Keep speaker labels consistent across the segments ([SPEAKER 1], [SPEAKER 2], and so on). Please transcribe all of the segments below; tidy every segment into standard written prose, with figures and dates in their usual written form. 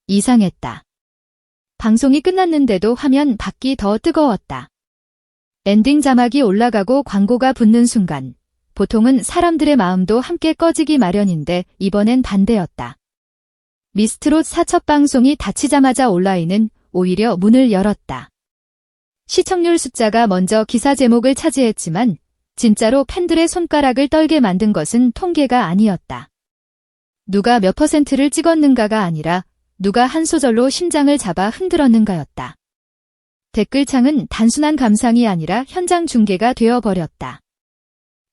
[SPEAKER 1] 이상했다. 방송이 끝났는데도 화면 밖이 더 뜨거웠다. 엔딩 자막이 올라가고 광고가 붙는 순간 보통은 사람들의 마음도 함께 꺼지기 마련인데 이번엔 반대였다. 미스트롯 4첫 방송이 닫히자마자 온라인은 오히려 문을 열었다. 시청률 숫자가 먼저 기사 제목을 차지했지만 진짜로 팬들의 손가락을 떨게 만든 것은 통계가 아니었다. 누가 몇 %를 찍었는가가 아니라 누가 한 소절로 심장을 잡아 흔들었는가였다. 댓글창은 단순한 감상이 아니라 현장 중계가 되어버렸다.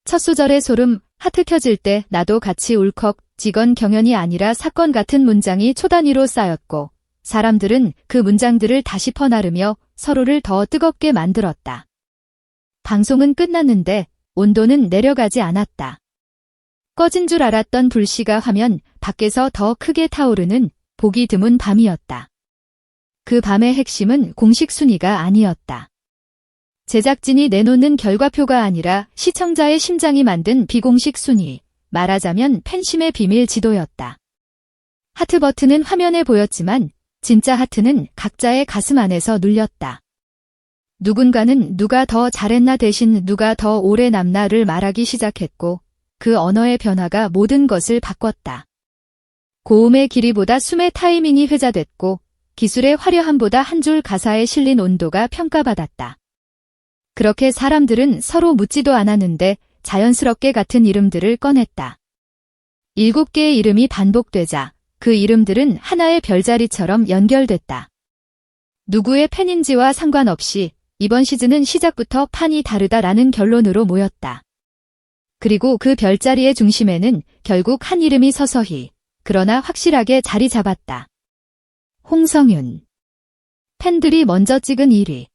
[SPEAKER 1] 첫 소절의 소름, 하트 켜질 때 나도 같이 울컥, 직원 경연이 아니라 사건 같은 문장이 초단위로 쌓였고 사람들은 그 문장들을 다시 퍼나르며 서로를 더 뜨겁게 만들었다. 방송은 끝났는데 온도는 내려가지 않았다. 꺼진 줄 알았던 불씨가 화면 밖에서 더 크게 타오르는 보기 드문 밤이었다. 그 밤의 핵심은 공식 순위가 아니었다. 제작진이 내놓는 결과표가 아니라 시청자의 심장이 만든 비공식 순위, 말하자면 팬심의 비밀 지도였다. 하트 버튼은 화면에 보였지만 진짜 하트는 각자의 가슴 안에서 눌렸다. 누군가는 누가 더 잘했나 대신 누가 더 오래 남나를 말하기 시작했고 그 언어의 변화가 모든 것을 바꿨다. 고음의 길이보다 숨의 타이밍이 회자됐고 기술의 화려함보다 한 줄 가사에 실린 온도가 평가받았다. 그렇게 사람들은 서로 묻지도 않았는데 자연스럽게 같은 이름들을 꺼냈다. 7개의 이름이 반복되자 그 이름들은 하나의 별자리처럼 연결됐다. 누구의 팬인지와 상관없이 이번 시즌은 시작부터 판이 다르다라는 결론으로 모였다. 그리고 그 별자리의 중심에는 결국 한 이름이 서서히 그러나 확실하게 자리 잡았다. 홍성윤. 팬들이 먼저 찍은 1위.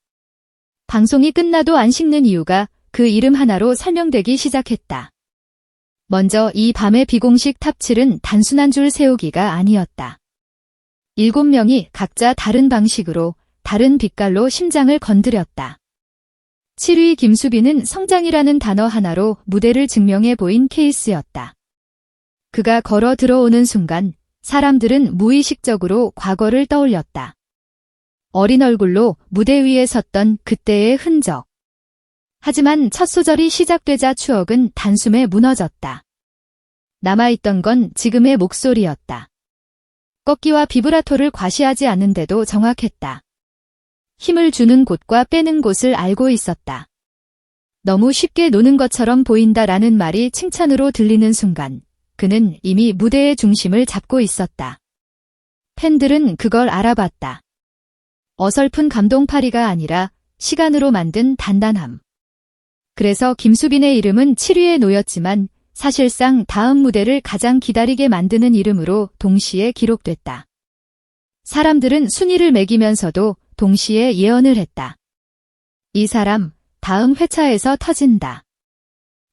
[SPEAKER 1] 방송이 끝나도 안 식는 이유가 그 이름 하나로 설명되기 시작했다. 먼저 이 밤의 비공식 탑7은 단순한 줄 세우기가 아니었다. 7명이 각자 다른 방식으로 다른 빛깔로 심장을 건드렸다. 7위 김수빈은 성장이라는 단어 하나로 무대를 증명해 보인 케이스였다. 그가 걸어 들어오는 순간 사람들은 무의식적으로 과거를 떠올렸다. 어린 얼굴로 무대 위에 섰던 그때의 흔적. 하지만 첫 소절이 시작되자 추억은 단숨에 무너졌다. 남아있던 건 지금의 목소리였다. 꺾기와 비브라토를 과시하지 않는데도 정확했다. 힘을 주는 곳과 빼는 곳을 알고 있었다. 너무 쉽게 노는 것처럼 보인다라는 말이 칭찬으로 들리는 순간 그는 이미 무대의 중심을 잡고 있었다. 팬들은 그걸 알아봤다. 어설픈 감동파리가 아니라 시간으로 만든 단단함. 그래서 김수빈의 이름은 7위에 놓였지만 사실상 다음 무대를 가장 기다리게 만드는 이름으로 동시에 기록됐다. 사람들은 순위를 매기면서도 동시에 예언을 했다. 이 사람 다음 회차에서 터진다.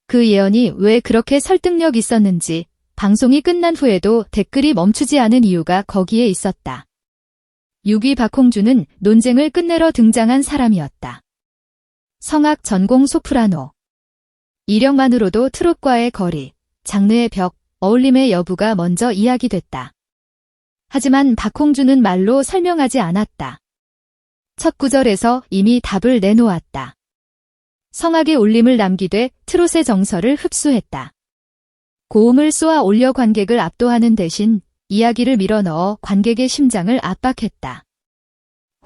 [SPEAKER 1] 그 예언이 왜 그렇게 설득력 있었는지 방송이 끝난 후에도 댓글이 멈추지 않은 이유가 거기에 있었다. 6위 박홍준은 논쟁을 끝내러 등장한 사람이었다. 성악 전공 소프라노. 이력만으로도 트롯과의 거리, 장르의 벽, 어울림의 여부가 먼저 이야기됐다. 하지만 박홍준은 말로 설명하지 않았다. 첫 구절에서 이미 답을 내놓았다. 성악의 울림을 남기되 트롯의 정서를 흡수했다. 고음을 쏘아 올려 관객을 압도하는 대신 이야기를 밀어넣어 관객의 심장을 압박했다.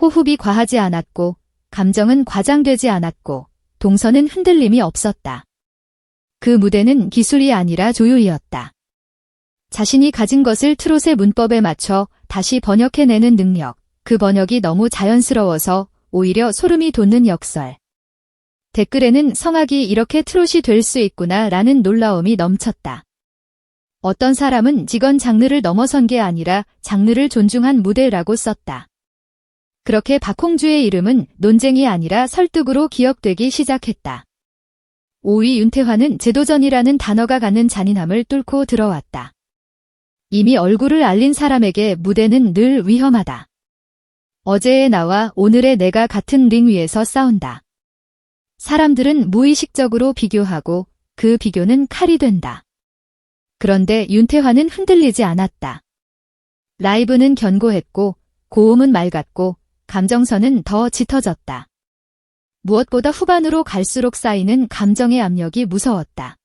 [SPEAKER 1] 호흡이 과하지 않았고 감정은 과장되지 않았고 동선은 흔들림이 없었다. 그 무대는 기술이 아니라 조율이었다. 자신이 가진 것을 트롯의 문법에 맞춰 다시 번역해내는 능력, 그 번역이 너무 자연스러워서 오히려 소름이 돋는 역설. 댓글에는 성악이 이렇게 트롯이 될 수 있구나 라는 놀라움이 넘쳤다. 어떤 사람은 직원 장르를 넘어선 게 아니라 장르를 존중한 무대라고 썼다. 그렇게 박홍주의 이름은 논쟁이 아니라 설득으로 기억되기 시작했다. 5위 윤태환은 제도전이라는 단어가 갖는 잔인함을 뚫고 들어왔다. 이미 얼굴을 알린 사람에게 무대는 늘 위험하다. 어제의 나와 오늘의 내가 같은 링 위에서 싸운다. 사람들은 무의식적으로 비교하고 그 비교는 칼이 된다. 그런데 윤태환은 흔들리지 않았다. 라이브는 견고했고 고음은 맑았고 감정선은 더 짙어졌다. 무엇보다 후반으로 갈수록 쌓이는 감정의 압력이 무서웠다.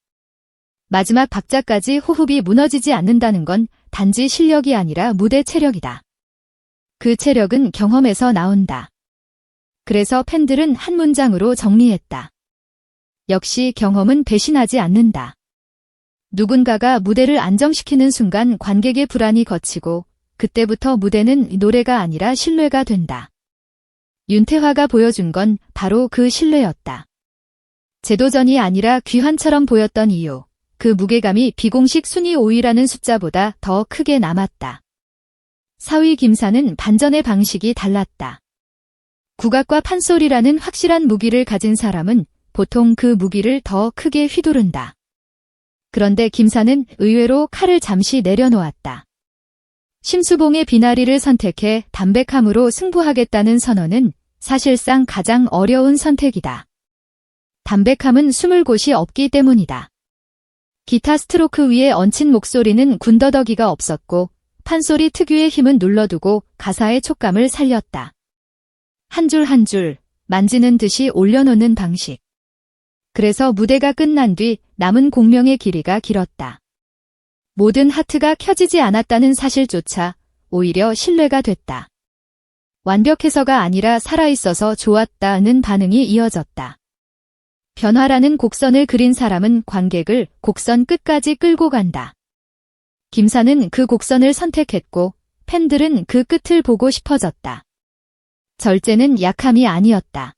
[SPEAKER 1] 마지막 박자까지 호흡이 무너지지 않는다는 건 단지 실력이 아니라 무대 체력이다. 그 체력은 경험에서 나온다. 그래서 팬들은 한 문장으로 정리했다. 역시 경험은 배신하지 않는다. 누군가가 무대를 안정시키는 순간 관객의 불안이 걷히고 그때부터 무대는 노래가 아니라 신뢰가 된다. 윤태화가 보여준 건 바로 그 신뢰였다. 제도전이 아니라 귀환처럼 보였던 이유, 그 무게감이 비공식 순위 5위라는 숫자보다 더 크게 남았다. 4위 김사는 반전의 방식이 달랐다. 국악과 판소리라는 확실한 무기를 가진 사람은 보통 그 무기를 더 크게 휘두른다. 그런데 김사는 의외로 칼을 잠시 내려놓았다. 심수봉의 비나리를 선택해 담백함으로 승부하겠다는 선언은 사실상 가장 어려운 선택이다. 담백함은 숨을 곳이 없기 때문이다. 기타 스트로크 위에 얹힌 목소리는 군더더기가 없었고 판소리 특유의 힘은 눌러두고 가사의 촉감을 살렸다. 한 줄 한 줄 만지는 듯이 올려놓는 방식. 그래서 무대가 끝난 뒤 남은 공명의 길이가 길었다. 모든 하트가 켜지지 않았다는 사실조차 오히려 신뢰가 됐다. 완벽해서가 아니라 살아있어서 좋았다는 반응이 이어졌다. 변화라는 곡선을 그린 사람은 관객을 곡선 끝까지 끌고 간다. 김사는 그 곡선을 선택했고 팬들은 그 끝을 보고 싶어졌다. 절제는 약함이 아니었다.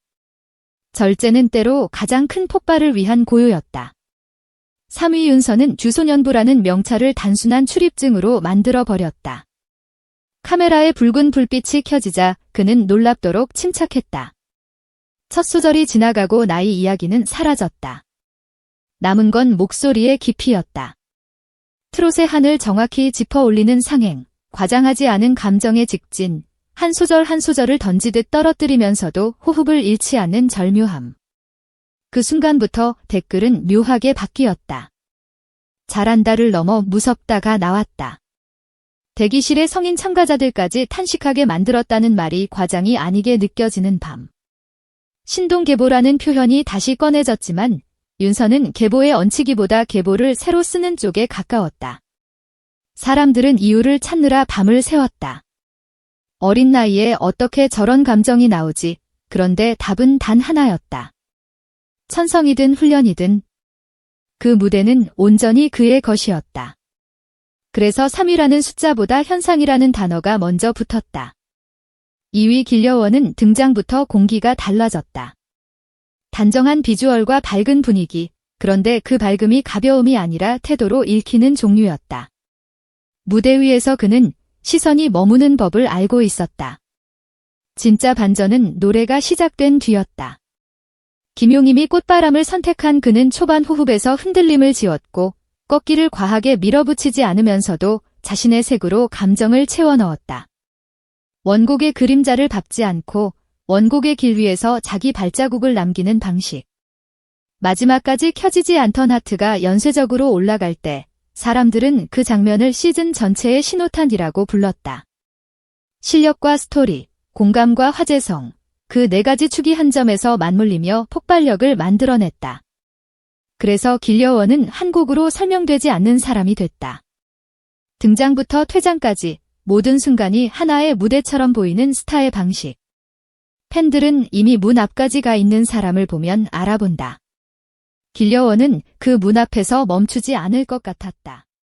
[SPEAKER 1] 절제는 때로 가장 큰 폭발을 위한 고요였다. 3위 윤서는 주소년부라는 명찰을 단순한 출입증으로 만들어버렸다. 카메라에 붉은 불빛이 켜지자 그는 놀랍도록 침착했다. 첫 소절이 지나가고 나의 이야기는 사라졌다. 남은 건 목소리의 깊이였다. 트롯의 한을 정확히 짚어 올리는 상행, 과장하지 않은 감정의 직진, 한 소절 한 소절을 던지듯 떨어뜨리면서도 호흡을 잃지 않는 절묘함. 그 순간부터 댓글은 묘하게 바뀌었다. 잘한다를 넘어 무섭다가 나왔다. 대기실의 성인 참가자들까지 탄식하게 만들었다는 말이 과장이 아니게 느껴지는 밤. 신동계보라는 표현이 다시 꺼내졌지만 윤서는 계보에 얹히기보다 계보를 새로 쓰는 쪽에 가까웠다. 사람들은 이유를 찾느라 밤을 새웠다. 어린 나이에 어떻게 저런 감정이 나오지? 그런데 답은 단 하나였다. 천성이든 훈련이든 그 무대는 온전히 그의 것이었다. 그래서 3위라는 숫자보다 현상이라는 단어가 먼저 붙었다. 2위 길려원은 등장부터 공기가 달라졌다. 단정한 비주얼과 밝은 분위기, 그런데 그 밝음이 가벼움이 아니라 태도로 읽히는 종류였다. 무대 위에서 그는 시선이 머무는 법을 알고 있었다. 진짜 반전은 노래가 시작된 뒤였다. 김용임이 꽃바람을 선택한 그는 초반 호흡에서 흔들림을 지웠고 꺾기를 과하게 밀어붙이지 않으면서도 자신의 색으로 감정을 채워 넣었다. 원곡의 그림자를 밟지 않고 원곡의 길 위에서 자기 발자국을 남기는 방식. 마지막까지 켜지지 않던 하트가 연쇄적으로 올라갈 때 사람들은 그 장면을 시즌 전체의 신호탄이라고 불렀다. 실력과 스토리, 공감과 화제성, 그 네 가지 축이 한 점에서 맞물리며 폭발력을 만들어냈다. 그래서 길려원은 한 곡으로 설명되지 않는 사람이 됐다. 등장부터 퇴장까지 모든 순간이 하나의 무대처럼 보이는 스타의 방식. 팬들은 이미 문 앞까지 가 있는 사람을 보면 알아본다. 길려원은 그 문 앞에서 멈추지 않을 것 같았다.